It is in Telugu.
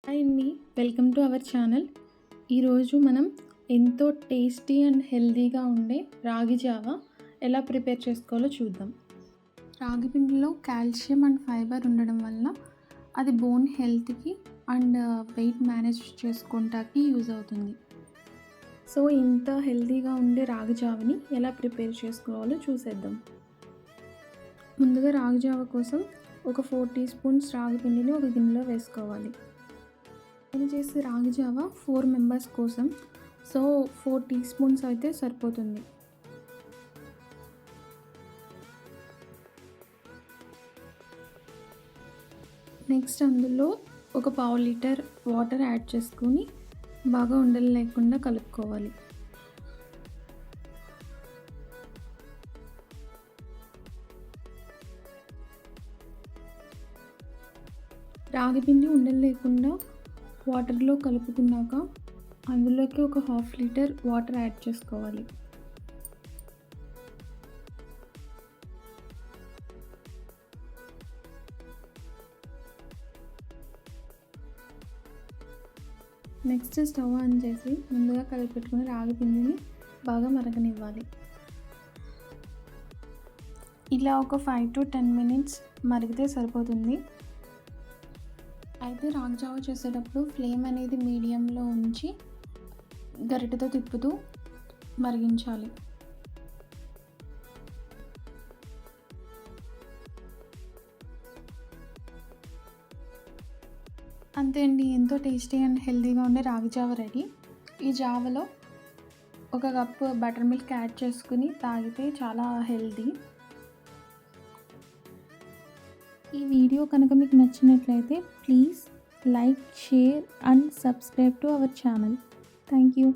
హాయ్ అండి, వెల్కమ్ టు అవర్ ఛానల్. ఈరోజు మనం ఎంతో టేస్టీ అండ్ హెల్తీగా ఉండే రాగి జావా ఎలా ప్రిపేర్ చేసుకోవాలో చూద్దాం. రాగి పిండిలో కాల్షియం అండ్ ఫైబర్ ఉండడం వల్ల అది బోన్ హెల్త్కి అండ్ వెయిట్ మేనేజ్ చేసుకోవటానికి యూజ్ అవుతుంది. సో ఇంత హెల్తీగా ఉండే రాగి జావని ఎలా ప్రిపేర్ చేసుకోవాలో చూసేద్దాం. ముందుగా రాగి జావ కోసం ఒక 4 టీ స్పూన్స్ రాగి పిండిని ఒక గిన్నెలో వేసుకోవాలి. నేను చేసే రాగి జావ 4 మెంబర్స్ కోసం, సో 4 టీ స్పూన్స్ అయితే సరిపోతుంది. నెక్స్ట్ అందులో ఒక 1/2 లీటర్ వాటర్ యాడ్ చేసుకొని బాగా ఉండలు లేకుండా కలుపుకోవాలి. రాగి పిండి ఉండలు లేకుండా వాటర్లో కలుపుకున్నాక అందులోకి ఒక 1/2 లీటర్ వాటర్ యాడ్ చేసుకోవాలి. నెక్స్ట్ స్టవ్ ఆన్ చేసి ముందుగా కలిపెట్టుకుని రాగి పిండిని బాగా మరగనివ్వాలి. ఇలా ఒక 5 to 10 మినిట్స్ మరిగితే సరిపోతుంది. అయితే రాగి జావ చేసేటప్పుడు ఫ్లేమ్ అనేది మీడియంలో ఉంచి గరిటెతో తిప్పుతూ మరిగించాలి. అంతే అండి, ఎంతో టేస్టీ అండ్ హెల్తీగా ఉండే రాగి జావ రెడీ. ఈ జావలో ఒక కప్పు బటర్ మిల్క్ యాడ్ చేసుకుని తాగితే చాలా హెల్తీ. ఈ వీడియో కనుక మీకు నచ్చినట్లయితే please like, share and subscribe to our channel. Thank you.